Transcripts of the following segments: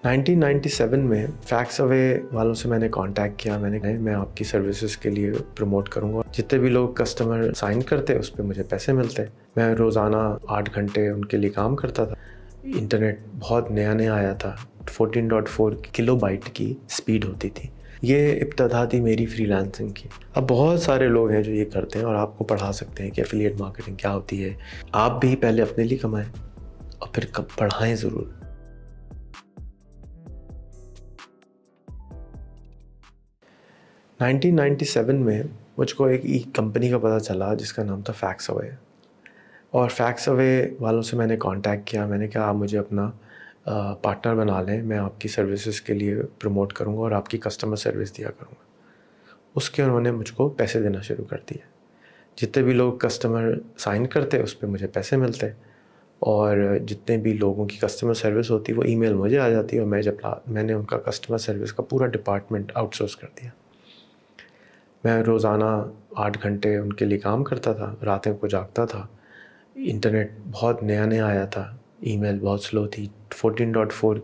1997 में fax away वालों से मैंने कांटेक्ट किया। मैं आपकी सर्विसेज के लिए प्रमोट करूंगा। जितने भी लोग कस्टमर साइन करते उस पर मुझे पैसे मिलते। मैं रोज़ाना 8 घंटे उनके लिए काम करता था। इंटरनेट बहुत नया आया था, 14.4 किलोबाइट की स्पीड होती थी। ये इब्तदा थी मेरी फ्रीलांसिंग की। अब बहुत सारे लोग हैं जो ये करते हैं और आपको पढ़ा सकते हैं कि एफिलिएट मार्केटिंग क्या होती है। आप भी पहले अपने लिए कमाएं और फिर पढ़ाएं ज़रूर। 1997 में मुझको एक कंपनी का पता चला जिसका नाम था फैक्स अवे। और फैक्स अवे वालों से मैंने कांटेक्ट किया। मैंने कहा आप मुझे अपना पार्टनर बना लें, मैं आपकी सर्विसेज के लिए प्रमोट करूंगा और आपकी कस्टमर सर्विस दिया करूंगा। उसके उन्होंने मुझको पैसे देना शुरू कर दिया। जितने भी लोग कस्टमर साइन करते उस पर मुझे पैसे मिलते और जितने भी लोगों की कस्टमर सर्विस होती वो ईमेल मुझे आ जाती और मैंने उनका कस्टमर सर्विस का पूरा डिपार्टमेंट आउटसोर्स कर दिया। मैं रोज़ाना 8 घंटे उनके लिए काम करता था, रातों को जागता था। इंटरनेट बहुत नया आया था, ईमेल बहुत स्लो थी, 14.4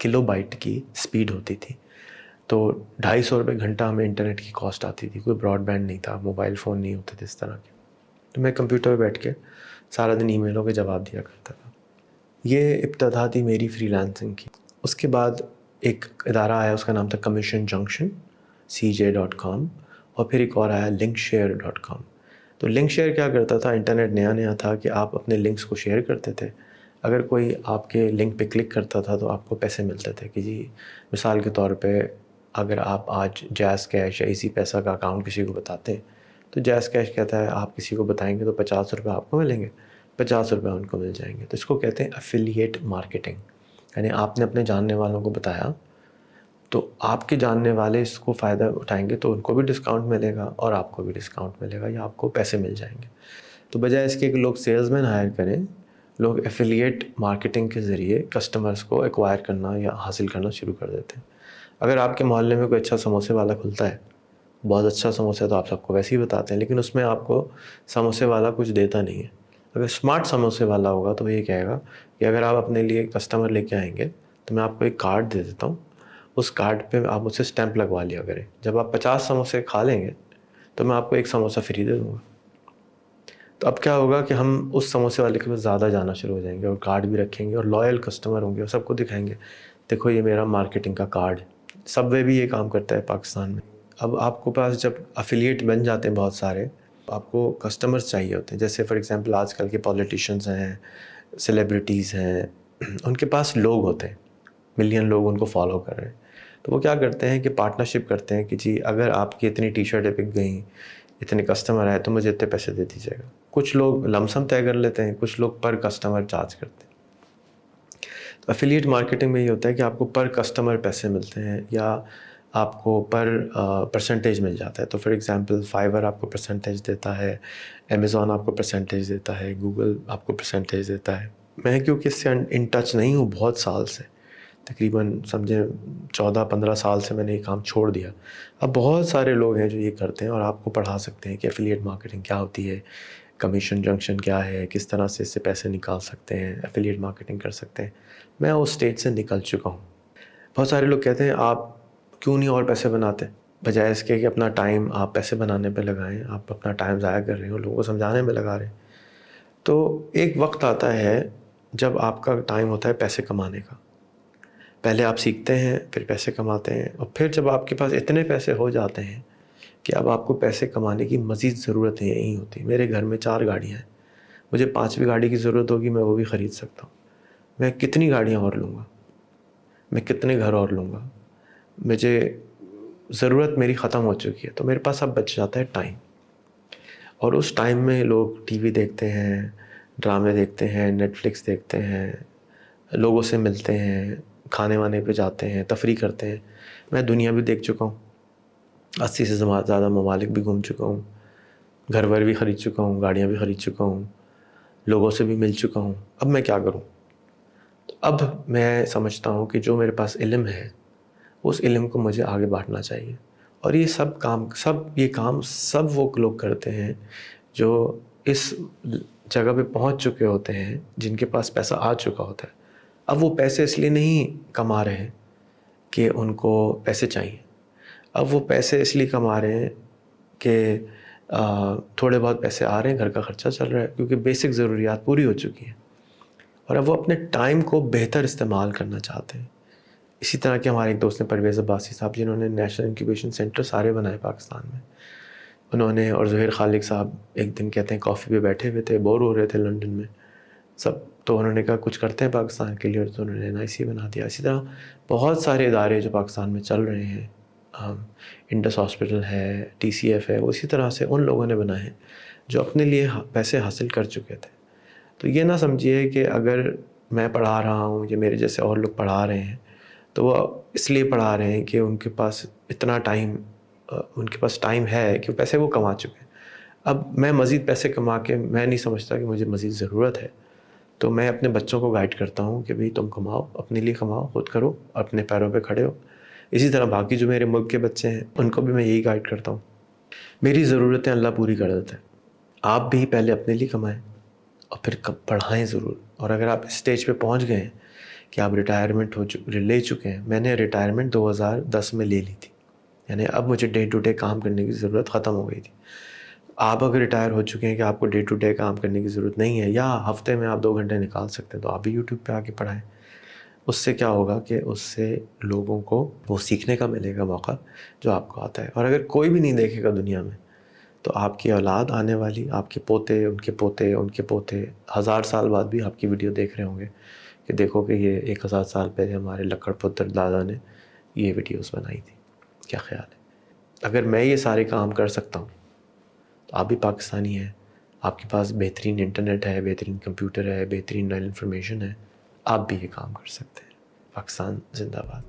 किलोबाइट की स्पीड होती थी। तो 250 रुपये घंटा हमें इंटरनेट की कॉस्ट आती थी। कोई ब्रॉडबैंड नहीं था, मोबाइल फ़ोन नहीं होते थे इस तरह के। तो मैं कंप्यूटर पर बैठ के सारा दिन ईमेलों के जवाब दिया करता था। ये इब्तदा थी मेरी फ्रीलांसिंग की। उसके बाद एक इदारा आया, उसका नाम था कमीशन जंक्शन, CJ.com। और फिर एक और आया linkshare.com। तो लिंकशेयर क्या करता था, इंटरनेट नया था कि आप अपने लिंक्स को शेयर करते थे। अगर कोई आपके लिंक पे क्लिक करता था तो आपको पैसे मिलते थे कि जी, मिसाल के तौर पे अगर आप आज जैज़ कैश या इजी पैसा का अकाउंट किसी को बताते हैं तो जैज़ कैश कहता है आप किसी को बताएंगे तो 50 रुपये आपको मिलेंगे, 50 रुपये उनको मिल जाएंगे। तो इसको कहते हैं एफिलिएट मार्केटिंग। यानी आपने अपने जानने वालों को बताया तो आपके जानने वाले इसको फ़ायदा उठाएंगे तो उनको भी डिस्काउंट मिलेगा और आपको भी डिस्काउंट मिलेगा या आपको पैसे मिल जाएंगे। तो बजाय इसके कि लोग सेल्समैन हायर करें, लोग एफिलिएट मार्केटिंग के ज़रिए कस्टमर्स को एक्वायर करना या हासिल करना शुरू कर देते हैं। अगर आपके मोहल्ले में कोई अच्छा समोसे वाला खुलता है, बहुत अच्छा समोसा है तो आप सबको वैसे ही बताते हैं, लेकिन उसमें आपको समोसे वाला कुछ देता नहीं है। अगर स्मार्ट समोसे वाला होगा तो वो ये कहेगा कि अगर आप अपने लिए कस्टमर लेके आएंगे तो मैं आपको एक कार्ड दे देता हूँ, उस कार्ड पे आप मुझसे स्टैंप लगवा लिया करें। जब आप 50 समोसे खा लेंगे तो मैं आपको एक समोसा फ्री दे दूँगा। तो अब क्या होगा कि हम उस समोसे वाले के पास ज़्यादा जाना शुरू हो जाएंगे और कार्ड भी रखेंगे और लॉयल कस्टमर होंगे और सबको दिखाएंगे, देखो ये मेरा मार्केटिंग का कार्ड है। सबवे भी ये काम करता है पाकिस्तान में। अब आपको पास जब अफिलिएट बन जाते हैं बहुत सारे, आपको कस्टमर्स चाहिए होते हैं। जैसे फॉर एग्जांपल आजकल के पॉलिटिशियंस हैं, सेलिब्रिटीज़ हैं, उनके पास लोग होते हैं, मिलियन लोग उनको फॉलो कर रहे हैं। तो वो क्या करते हैं कि पार्टनरशिप करते हैं कि जी अगर आपकी इतनी टी शर्टें बिक गई, इतने कस्टमर आए तो मुझे इतने पैसे दे दीजिएगा। कुछ लोग लमसम तय कर लेते हैं, कुछ लोग पर कस्टमर चार्ज करते हैं। तो एफिलिएट मार्केटिंग में ये होता है कि आपको पर कस्टमर पैसे मिलते हैं या आपको पर परसेंटेज मिल जाता है। तो फॉर एग्जांपल फाइवर आपको परसेंटेज देता है, अमेज़ॉन आपको परसेंटेज देता है, गूगल आपको परसेंटेज देता है। मैं क्योंकि इससे इन टच नहीं हूँ बहुत साल से, तकरीबन समझे 14-15 साल से मैंने ये काम छोड़ दिया। अब बहुत सारे लोग हैं जो ये करते हैं और आपको पढ़ा सकते हैं कि एफिलिएट मार्केटिंग क्या होती है, कमीशन जंक्शन क्या है, किस तरह से इससे पैसे निकाल सकते हैं, एफिलिएट मार्केटिंग कर सकते हैं। मैं उस स्टेज से निकल चुका हूँ। बहुत सारे लोग कहते हैं आप क्यों नहीं और पैसे बनाते, बजाय इसके कि अपना टाइम आप पैसे बनाने पे लगाएं। आप अपना टाइम ज़ाया कर रहे हो, लोगों को समझाने में लगा रहे हैं। तो एक वक्त आता है जब आपका टाइम होता है पैसे कमाने का। पहले आप सीखते हैं, फिर पैसे कमाते हैं और फिर जब आपके पास इतने पैसे हो जाते हैं कि अब आपको पैसे कमाने की मज़ीद ज़रूरत नहीं होती। मेरे घर में 4 गाड़ियाँ हैं, मुझे 5वीं गाड़ी की ज़रूरत होगी, मैं वो भी ख़रीद सकता हूँ। मैं कितनी गाड़ियाँ और लूँगा, मैं कितने घर और लूँगा, मुझे ज़रूरत मेरी ख़त्म हो चुकी है। तो मेरे पास अब बच जाता है टाइम, और उस टाइम में लोग टीवी देखते हैं, ड्रामे देखते हैं, नेटफ्लिक्स देखते हैं, लोगों से मिलते हैं, खाने वाने पे जाते हैं, तफरीह करते हैं। मैं दुनिया भी देख चुका हूँ, 80 से ज़्यादा ममालिक भी घूम चुका हूँ, घर वर भी ख़रीद चुका हूँ, गाड़ियाँ भी ख़रीद चुका हूँ, लोगों से भी मिल चुका हूँ। अब मैं क्या करूँ? तो अब मैं समझता हूँ कि जो मेरे पास इल्म है उस इल्म को मुझे आगे बांटना चाहिए। और ये काम सब वो लोग करते हैं जो इस जगह पे पहुँच चुके होते हैं, जिनके पास पैसा आ चुका होता है। अब वो पैसे इसलिए नहीं कमा रहे हैं کہ ان کو پیسے چاہیے. اب وہ پیسے اس لیے کما رہے ہیں کہ تھوڑے بہت پیسے آ رہے ہیں, گھر کا خرچہ چل رہا ہے, کیونکہ بیسک ضروریات پوری ہو چکی ہیں, اور اب وہ اپنے ٹائم کو بہتر استعمال کرنا چاہتے ہیں. اسی طرح کہ ہمارے ایک دوست نے پرویز عباسی صاحب, جنہوں نے نیشنل انکیوبیشن سینٹر سارے بنائے پاکستان میں, انہوں نے, اور ظہیر خالق صاحب ایک دن کہتے ہیں کافی پہ بیٹھے ہوئے تھے, بور ہو رہے تھے لنڈن میں سب, تو انہوں نے کہا کچھ کرتے ہیں پاکستان کے لیے, اور تو انہوں نے NIC بنا دیا. اسی طرح بہت سارے ادارے جو پاکستان میں چل رہے ہیں, انڈس ہاسپٹل ہے, TCF ہے, وہ اسی طرح سے ان لوگوں نے بنائے ہیں جو اپنے لیے پیسے حاصل کر چکے تھے. تو یہ نہ سمجھیے کہ اگر میں پڑھا رہا ہوں یا میرے جیسے اور لوگ پڑھا رہے ہیں تو وہ اس لیے پڑھا رہے ہیں کہ ان کے پاس اتنا ٹائم, ان کے پاس ٹائم ہے کہ پیسے وہ کما چکے ہیں. اب میں مزید پیسے کما کے میں نہیں سمجھتا کہ مجھے مزید ضرورت ہے, تو میں اپنے بچوں کو گائیڈ کرتا ہوں کہ بھئی تم کماؤ, اپنے لیے کماؤ, خود کرو, اپنے پیروں پہ کھڑے ہو. اسی طرح باقی جو میرے ملک کے بچے ہیں ان کو بھی میں یہی گائیڈ کرتا ہوں. میری ضرورتیں اللہ پوری کر دیتا ہے. آپ بھی پہلے اپنے لیے کمائیں اور پھر پڑھائیں ضرور. اور اگر آپ اس سٹیج پہ پہنچ گئے ہیں کہ آپ ریٹائرمنٹ لے چکے ہیں, میں نے ریٹائرمنٹ 2010 میں لے لی تھی, یعنی اب مجھے ڈے ٹو ڈے کام کرنے کی ضرورت ختم ہو گئی تھی. آپ اگر ریٹائر ہو چکے ہیں کہ آپ کو ڈے ٹو ڈے کام کرنے کی ضرورت نہیں ہے, یا ہفتے میں آپ 2 گھنٹے نکال سکتے ہیں, تو آپ بھی یوٹیوب پہ آ کے پڑھائیں. اس سے کیا ہوگا کہ اس سے لوگوں کو وہ سیکھنے کا ملے گا موقع جو آپ کو آتا ہے. اور اگر کوئی بھی نہیں دیکھے گا دنیا میں, تو آپ کی اولاد آنے والی, آپ کے پوتے, ان کے پوتے, ان کے پوتے 1000 سال بعد بھی آپ کی ویڈیو دیکھ رہے ہوں گے کہ دیکھو کہ یہ 1000 سال پہلے ہمارے لکڑ پتر دادا نے یہ ویڈیوز بنائی تھی. کیا خیال ہے؟ اگر میں یہ سارے کام کر سکتا ہوں تو آپ بھی پاکستانی ہیں, آپ کے پاس بہترین انٹرنیٹ ہے, بہترین کمپیوٹر ہے, بہترین انفارمیشن ہے, آپ بھی یہ کام کر سکتے ہیں. پاکستان زندہ باد.